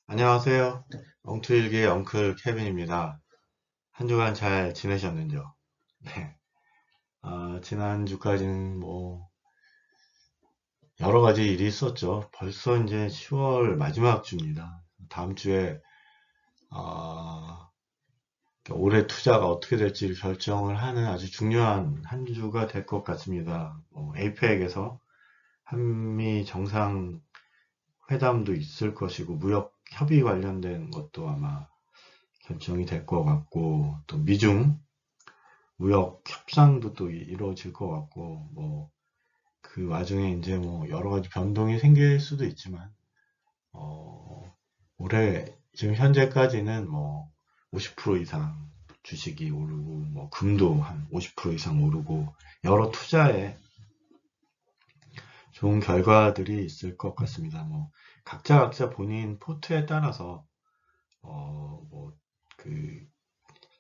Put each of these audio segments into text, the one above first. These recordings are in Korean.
안녕하세요. 엉투일기의 엉클 케빈입니다. 한 주간 잘 지내셨는지요? 네. 지난주까지는 여러 가지 일이 있었죠. 벌써 이제 10월 마지막 주입니다. 다음 주에 아, 올해 투자가 어떻게 될지 결정을 하는 아주 중요한 한 주가 될 것 같습니다. APEC에서 한미 정상 회담도 있을 것이고 무역 협의 관련된 것도 아마 결정이 될 것 같고 또 미중 무역 협상도 또 이루어질 것 같고, 그 와중에 이제 여러 가지 변동이 생길 수도 있지만, 올해, 지금 현재까지는 50% 이상 주식이 오르고, 금도 한 50% 이상 오르고, 여러 투자에 좋은 결과들이 있을 것 같습니다. 각자 본인 포트에 따라서, 그,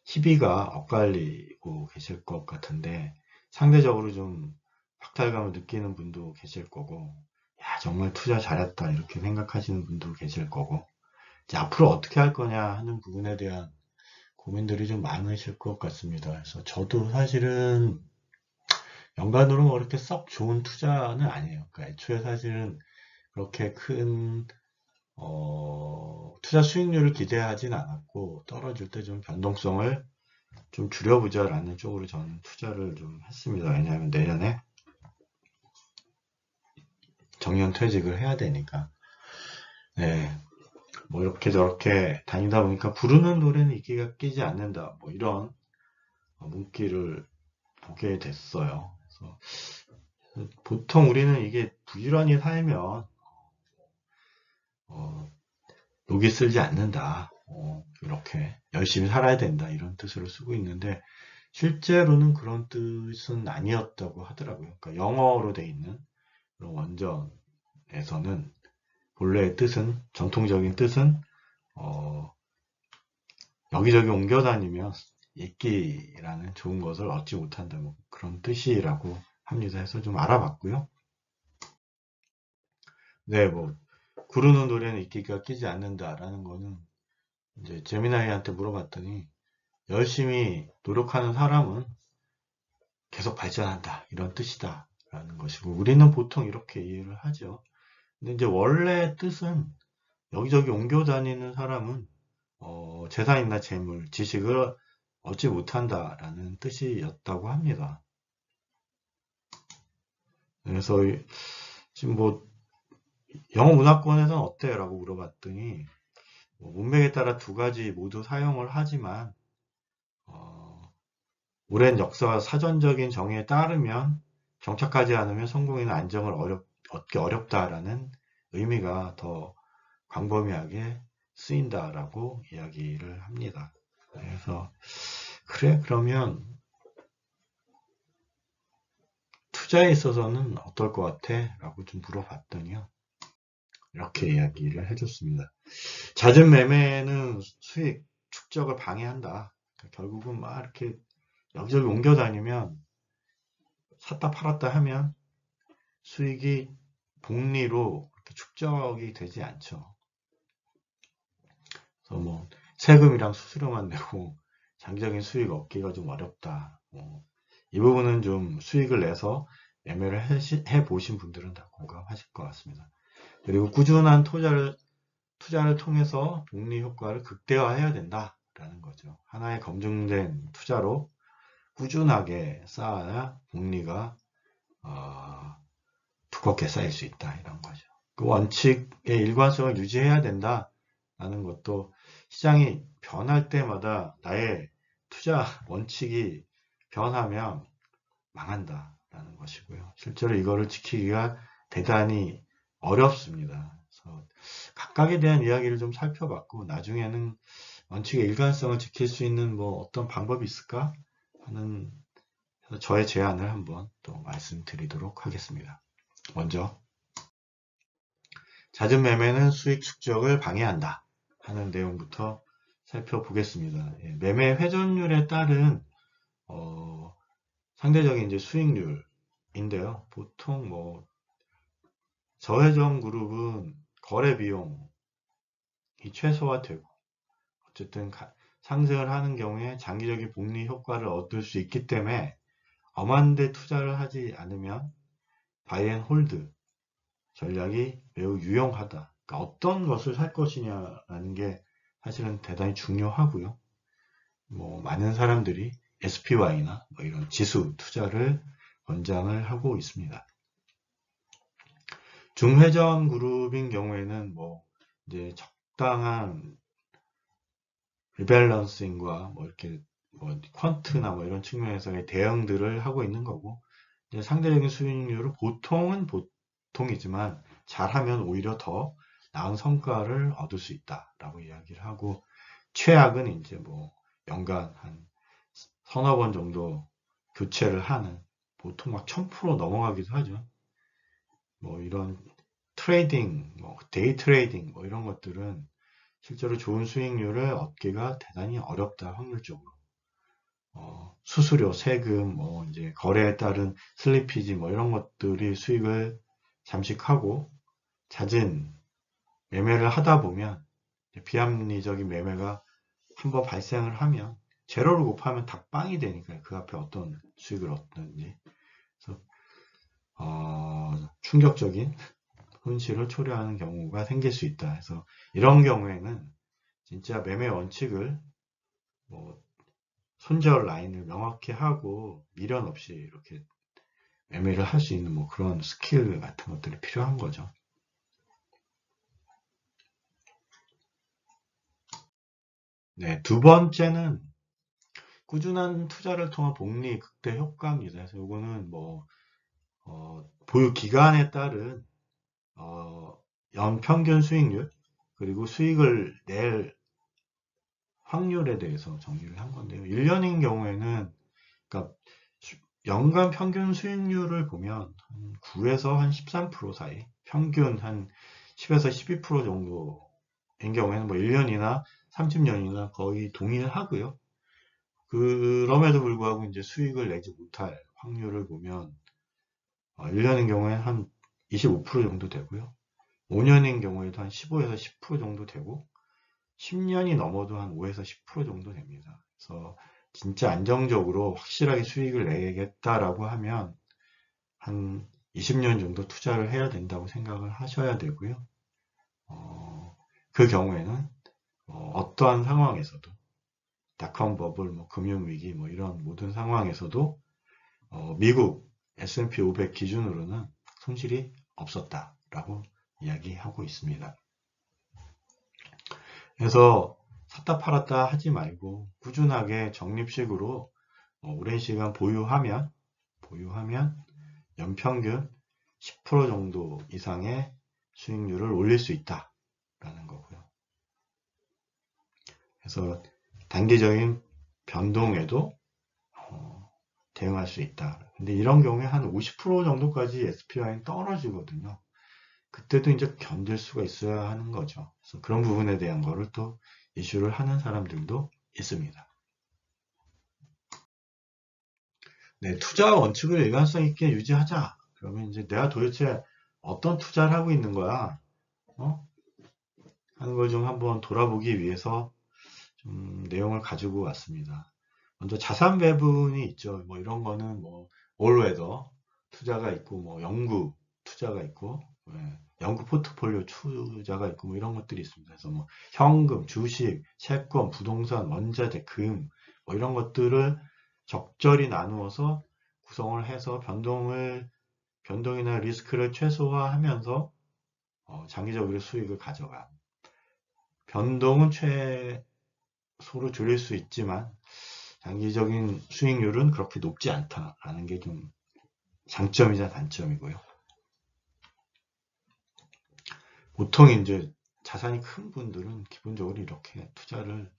희비가 엇갈리고 계실 것 같은데 상대적으로 좀 박탈감을 느끼는 분도 계실 거고 야 정말 투자 잘했다 이렇게 생각하시는 분도 계실 거고 이제 앞으로 어떻게 할 거냐 하는 부분에 대한 고민들이 좀 많으실 것 같습니다. 그래서 저도 사실은 연간으로 그렇게 썩 좋은 투자는 아니에요. 그러니까 애초에 사실은 그렇게 큰 투자 수익률을 기대하진 않았고 떨어질 때 좀 변동성을 좀 줄여보자라는 쪽으로 저는 투자를 좀 했습니다. 왜냐하면 내년에 정년 퇴직을 해야 되니까. 네, 이렇게 저렇게 다니다 보니까 부르는 노래는 이끼가 끼지 않는다. 이런 문구를 보게 됐어요. 그래서 보통 우리는 이게 부지런히 살면 어, 녹이 슬지 않는다. 이렇게 열심히 살아야 된다. 이런 뜻으로 쓰고 있는데 실제로는 그런 뜻은 아니었다고 하더라고요. 그러니까 영어로 돼 있는 그런 원전에서는 본래의 뜻은 정통적인 뜻은 어, 여기저기 옮겨 다니며 이끼라는 좋은 것을 얻지 못한다 그런 뜻이라고 합니다. 해서 좀 알아봤고요. 네, 구르는 노래는 이끼가 끼지 않는다라는 거는 이제 제미나이한테 물어봤더니 열심히 노력하는 사람은 계속 발전한다 이런 뜻이다라는 것이고 우리는 보통 이렇게 이해를 하죠. 근데 이제 원래 뜻은 여기저기 옮겨 다니는 사람은 재산이나 재물, 지식을 얻지 못한다라는 뜻이었다고 합니다. 그래서 지금 영어 문화권에서는 어때? 라고 물어봤더니 문맥에 따라 두 가지 모두 사용을 하지만 어, 오랜 역사와 사전적인 정의에 따르면 정착하지 않으면 성공이나 안정을 얻기 어렵다라는 의미가 더 광범위하게 쓰인다라고 이야기를 합니다. 그래서 그래 그러면 투자에 있어서는 어떨 것 같아? 라고 좀 물어봤더니요. 이렇게 이야기를 해줬습니다. 잦은 매매는 수익 축적을 방해한다. 그러니까 결국은 막 이렇게 여기저기 옮겨 다니면 샀다 팔았다 하면 수익이 복리로 축적이 되지 않죠. 그래서 세금이랑 수수료만 내고 장기적인 수익 얻기가 좀 어렵다. 이 부분은 좀 수익을 내서 매매를 해 보신 분들은 다 공감하실 것 같습니다. 그리고 꾸준한 투자를 통해서 복리 효과를 극대화해야 된다라는 거죠. 하나의 검증된 투자로 꾸준하게 쌓아야 복리가 두껍게 쌓일 수 있다 이런 거죠. 그 원칙의 일관성을 유지해야 된다라는 것도 시장이 변할 때마다 나의 투자 원칙이 변하면 망한다라는 것이고요. 실제로 이거를 지키기가 대단히 어렵습니다. 그래서 각각에 대한 이야기를 좀 살펴봤고 나중에는 원칙의 일관성을 지킬 수 있는 어떤 방법이 있을까 하는 저의 제안을 한번 또 말씀드리도록 하겠습니다. 먼저 잦은 매매는 수익 축적을 방해한다 하는 내용부터 살펴보겠습니다. 매매 회전율에 따른 상대적인 이제 수익률인데요. 보통 저회전 그룹은 거래 비용 최소화되고 어쨌든 상승을 하는 경우에 장기적인 복리 효과를 얻을 수 있기 때문에 엄한 데 투자를 하지 않으면 바이앤홀드 전략이 매우 유용하다. 그러니까 어떤 것을 살 것이냐라는 게 사실은 대단히 중요하고요. 뭐 많은 사람들이 SPY나 뭐 이런 지수 투자를 권장을 하고 있습니다. 중회전 그룹인 경우에는 뭐 이제 적당한 리밸런싱과 뭐 이렇게 뭐 퀀트나 뭐 이런 측면에서의 대응들을 하고 있는 거고, 이제 상대적인 수익률은 보통은 보통이지만 잘하면 오히려 더 나은 성과를 얻을 수 있다라고 이야기를 하고, 최악은 이제 뭐 연간 한 서너 번 정도 교체를 하는, 보통 막 1000% 넘어가기도 하죠. 뭐 이런 트레이딩, 뭐 데이 트레이딩 뭐 이런 것들은 실제로 좋은 수익률을 얻기가 대단히 어렵다, 확률적으로. 수수료, 세금, 뭐 이제 거래에 따른 슬리피지 뭐 이런 것들이 수익을 잠식하고, 잦은 매매를 하다 보면 비합리적인 매매가 한번 발생을 하면 제로를 곱하면 닭빵이 되니까요. 그 앞에 어떤 수익을 얻든지. 그래서 충격적인 손실을 초래하는 경우가 생길 수 있다. 그래서 이런 경우에는 진짜 매매 원칙을 뭐 손절 라인을 명확히 하고 미련 없이 이렇게 매매를 할 수 있는 뭐 그런 스킬 같은 것들이 필요한 거죠. 네, 두 번째는 꾸준한 투자를 통한 복리 극대 효과입니다. 그래서 이거는 뭐 보유 기간에 따른 연평균 수익률, 그리고 수익을 낼 확률에 대해서 정리를 한 건데요. 1년인 경우에는, 그러니까 연간 평균 수익률을 보면 한 9에서 한 13% 사이, 평균 한 10에서 12% 정도인 경우에는 뭐 1년이나 30년이나 거의 동일하고요. 그럼에도 불구하고 이제 수익을 내지 못할 확률을 보면 1년인 경우에 한 25% 정도 되고요. 5년인 경우에도 한 15에서 10% 정도 되고, 10년이 넘어도 한 5에서 10% 정도 됩니다. 그래서 진짜 안정적으로 확실하게 수익을 내겠다라고 하면 한 20년 정도 투자를 해야 된다고 생각을 하셔야 되고요. 그 경우에는 어떠한 상황에서도, 닷컴 버블, 뭐 금융위기, 뭐 이런 모든 상황에서도 미국 S&P 500 기준으로는 손실이 없었다라고 이야기하고 있습니다. 그래서 샀다 팔았다 하지 말고 꾸준하게 적립식으로 오랜 시간 보유하면 연평균 10% 정도 이상의 수익률을 올릴 수 있다라는 거고요. 그래서 단기적인 변동에도 대응할 수 있다. 근데 이런 경우에 한 50% 정도까지 SPY는 떨어지거든요. 그때도 이제 견딜 수가 있어야 하는 거죠. 그래서 그런 부분에 대한 거를 또 이슈를 하는 사람들도 있습니다. 네, 투자 원칙을 일관성 있게 유지하자. 그러면 이제 내가 도대체 어떤 투자를 하고 있는 거야? 하는 걸 좀 한번 돌아보기 위해서 좀 내용을 가지고 왔습니다. 먼저 자산 배분이 있죠. 뭐 이런 거는 뭐 올웨더 투자가 있고, 뭐 영구 투자가 있고, 영구 포트폴리오 투자가 있고, 뭐 이런 것들이 있습니다. 그래서 뭐 현금, 주식, 채권, 부동산, 원자재, 금, 뭐 이런 것들을 적절히 나누어서 구성을 해서 변동이나 리스크를 최소화하면서 장기적으로 수익을 가져가. 변동은 최소로 줄일 수 있지만 장기적인 수익률은 그렇게 높지 않다라는 게 좀 장점이자 단점이고요. 보통 이제 자산이 큰 분들은 기본적으로 이렇게 투자를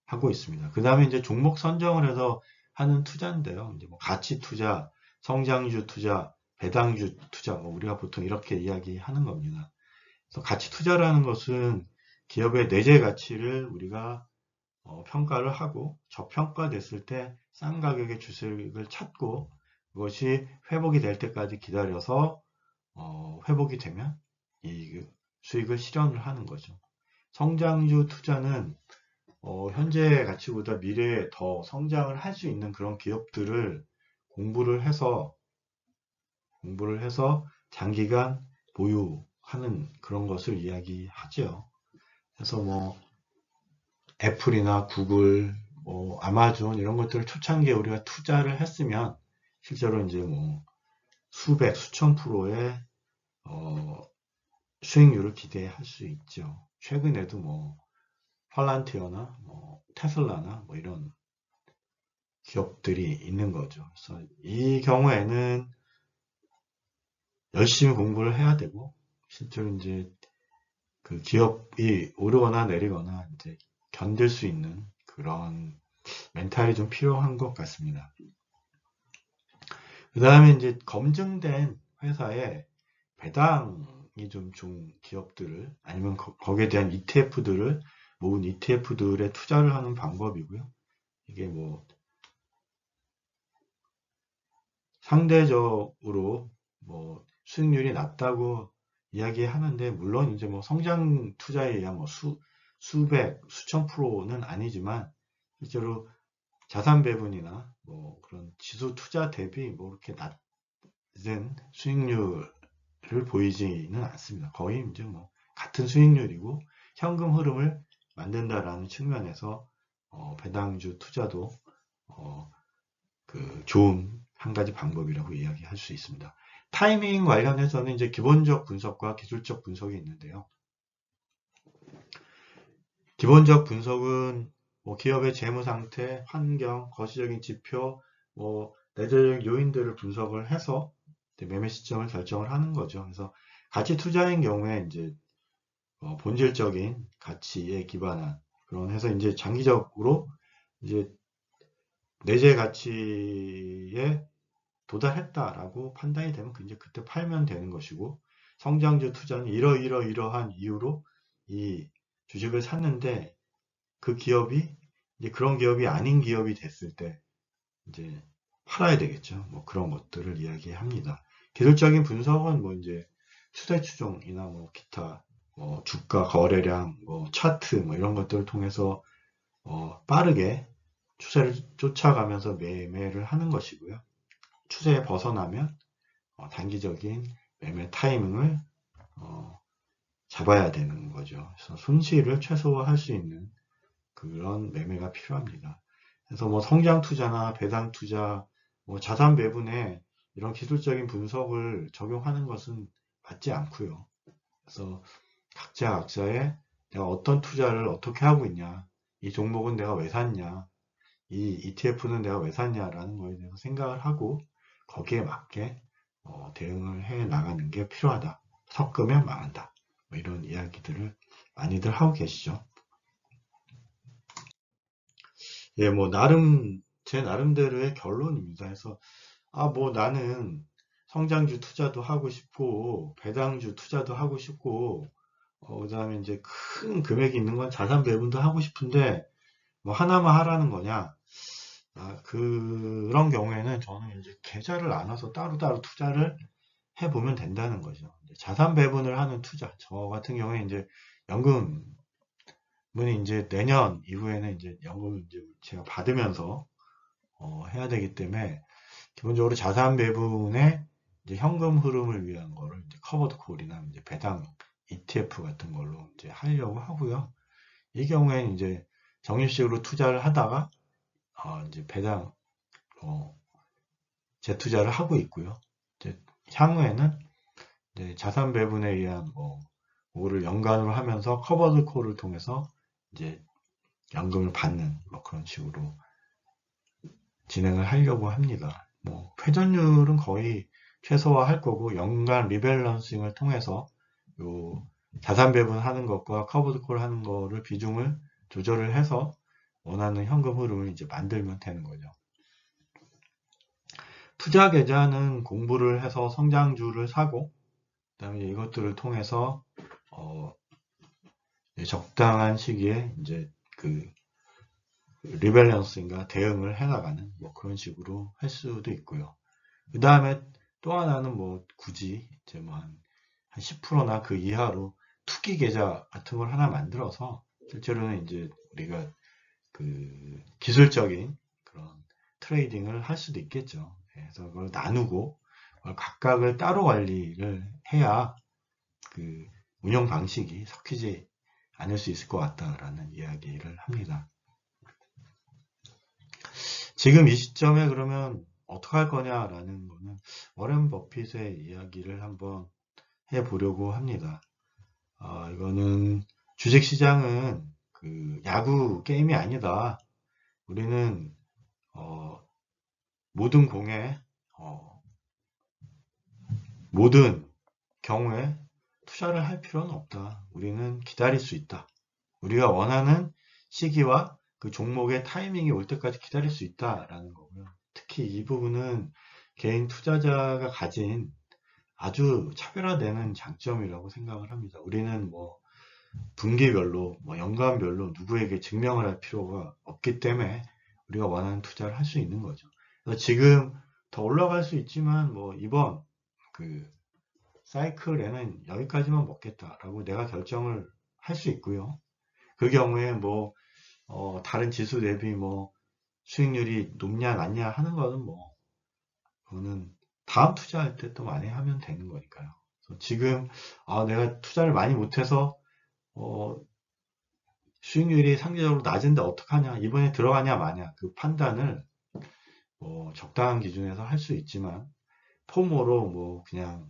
하고 있습니다. 그 다음에 이제 종목 선정을 해서 하는 투자인데요. 이제 뭐 가치 투자, 성장주 투자, 배당주 투자, 뭐 우리가 보통 이렇게 이야기하는 겁니다. 그래서 가치 투자라는 것은 기업의 내재 가치를 우리가 평가를 하고 저평가됐을 때 싼 가격의 주식을 찾고, 그것이 회복이 될 때까지 기다려서 회복이 되면 이 수익을 실현을 하는 거죠. 성장주 투자는 현재 가치보다 미래에 더 성장을 할 수 있는 그런 기업들을 공부를 해서 장기간 보유하는 그런 것을 이야기하죠. 그래서 뭐 애플이나 구글, 뭐 아마존 이런 것들을 초창기에 우리가 투자를 했으면 실제로 이제 뭐 수백, 수천 프로의 수익률을 기대할 수 있죠. 최근에도 뭐 팔란티어나 뭐 테슬라나 뭐 이런 기업들이 있는 거죠. 그래서 이 경우에는 열심히 공부를 해야 되고 실제로 이제 그 기업이 오르거나 내리거나 이제 견딜 수 있는 그런 멘탈이 좀 필요한 것 같습니다. 그 다음에 이제 검증된 회사에 배당이 좀 좋은 기업들을 아니면 거기에 대한 ETF들을 모은 ETF들에 투자를 하는 방법이고요. 이게 뭐 상대적으로 뭐 수익률이 낮다고 이야기하는데 물론 이제 뭐 성장 투자에 의한 뭐 수백, 수천 프로는 아니지만 실제로 자산 배분이나 뭐 그런 지수 투자 대비 뭐 이렇게 낮은 수익률을 보이지는 않습니다. 거의 이제 뭐 같은 수익률이고 현금 흐름을 만든다라는 측면에서 배당주 투자도 그 좋은 한 가지 방법이라고 이야기할 수 있습니다. 타이밍 관련해서는 이제 기본적 분석과 기술적 분석이 있는데요. 기본적 분석은 뭐 기업의 재무 상태, 환경, 거시적인 지표, 뭐 내재적 요인들을 분석을 해서 매매 시점을 결정을 하는 거죠. 그래서 가치 투자인 경우에 이제 본질적인 가치에 기반한 그런 해서 이제 장기적으로 이제 내재 가치에 도달했다라고 판단이 되면 이제 그때 팔면 되는 것이고 성장주 투자는 이러한 이유로 이 주식을 샀는데 그 기업이 이제 그런 기업이 아닌 기업이 됐을 때 이제 팔아야 되겠죠. 뭐 그런 것들을 이야기합니다. 기술적인 분석은 뭐 이제 추세 추종이나 뭐 기타 뭐 주가 거래량 뭐 차트 뭐 이런 것들을 통해서 빠르게 추세를 쫓아가면서 매매를 하는 것이고요. 추세에 벗어나면 단기적인 매매 타이밍을 잡아야 되는 거죠. 그래서 손실을 최소화할 수 있는 그런 매매가 필요합니다. 그래서 뭐 성장 투자나 배당 투자, 뭐 자산 배분에 이런 기술적인 분석을 적용하는 것은 맞지 않고요. 그래서 각자의 내가 어떤 투자를 어떻게 하고 있냐, 이 종목은 내가 왜 샀냐, 이 ETF는 내가 왜 샀냐라는 거에 대해서 생각을 하고 거기에 맞게 대응을 해 나가는 게 필요하다. 섞으면 망한다. 뭐 이런 이야기들을 많이들 하고 계시죠. 예, 뭐 제 나름대로의 결론입니다. 그래서 뭐 나는 성장주 투자도 하고 싶고 배당주 투자도 하고 싶고 그다음에 이제 큰 금액이 있는 건 자산 배분도 하고 싶은데 뭐 하나만 하라는 거냐? 그런 경우에는 저는 이제 계좌를 나눠서 따로따로 투자를 해보면 된다는 거죠. 자산 배분을 하는 투자. 저 같은 경우에 이제 연금은 이제 내년 이후에는 이제 연금을 이제 제가 받으면서 해야 되기 때문에 기본적으로 자산 배분에 이제 현금 흐름을 위한 거를 이제 커버드 콜이나 이제 배당 ETF 같은 걸로 이제 하려고 하고요. 이 경우에는 이제 적립식으로 투자를 하다가 이제 배당 재투자를 하고 있고요. 이제 향후에는 이제 자산 배분에 의한 뭐를 연간으로 하면서 커버드 콜을 통해서 이제 연금을 받는 뭐 그런 식으로 진행을 하려고 합니다. 뭐 회전율은 거의 최소화할 거고 연간 리밸런싱을 통해서 요 자산 배분하는 것과 커버드 콜 하는 거를 비중을 조절을 해서 원하는 현금 흐름을 이제 만들면 되는 거죠. 투자 계좌는 공부를 해서 성장주를 사고 그다음에 이것들을 통해서 적당한 시기에 이제 그 리밸런스인가 대응을 해나가는 뭐 그런 식으로 할 수도 있고요. 그 다음에 또 하나는 뭐 굳이 이제 뭐 한 10%나 그 이하로 투기 계좌 같은 걸 하나 만들어서 실제로는 이제 우리가 그 기술적인 그런 트레이딩을 할 수도 있겠죠. 그래서 그걸 나누고 각각을 따로 관리를 해야 그 운영 방식이 섞이지 않을 수 있을 것 같다라는 이야기를 합니다. 지금 이 시점에 그러면 어떻게 할 거냐라는 거는 워렌 버핏의 이야기를 한번 해보려고 합니다. 이거는 주식시장은 그 야구 게임이 아니다. 우리는 모든 공에 모든 경우에 투자를 할 필요는 없다. 우리는 기다릴 수 있다. 우리가 원하는 시기와 그 종목의 타이밍이 올 때까지 기다릴 수 있다라는 거고요. 특히 이 부분은 개인 투자자가 가진 아주 차별화되는 장점이라고 생각을 합니다. 우리는 뭐 분기별로, 뭐 연간별로 누구에게 증명을 할 필요가 없기 때문에 우리가 원하는 투자를 할 수 있는 거죠. 그래서 지금 더 올라갈 수 있지만 뭐 이번 그 사이클에는 여기까지만 먹겠다라고 내가 결정을 할 수 있고요. 그 경우에 뭐 다른 지수 대비 뭐 수익률이 높냐 낮냐 하는 거는 뭐 그거는 다음 투자할 때 또 많이 하면 되는 거니까요. 그래서 지금 내가 투자를 많이 못해서 수익률이 상대적으로 낮은데 어떡하냐, 이번에 들어가냐 마냐, 그 판단을 뭐 적당한 기준에서 할 수 있지만 포모로 뭐 그냥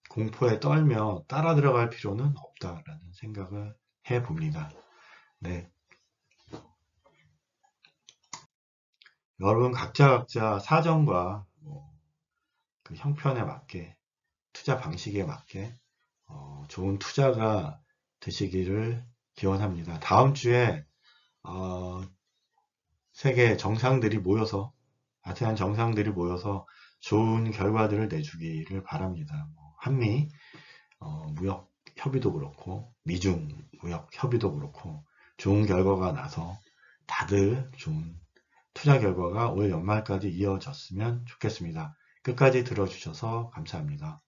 공포에 떨며 따라 들어갈 필요는 없다라는 생각을 해 봅니다. 네. 여러분 각자 사정과 그 형편에 맞게 투자 방식에 맞게 좋은 투자가 되시기를 기원합니다. 다음 주에 세계 정상들이 모여서 아세안 정상들이 모여서 좋은 결과들을 내주기를 바랍니다. 한미 무역 협의도 그렇고 미중 무역 협의도 그렇고 좋은 결과가 나서 다들 좋은 투자 결과가 올 연말까지 이어졌으면 좋겠습니다. 끝까지 들어주셔서 감사합니다.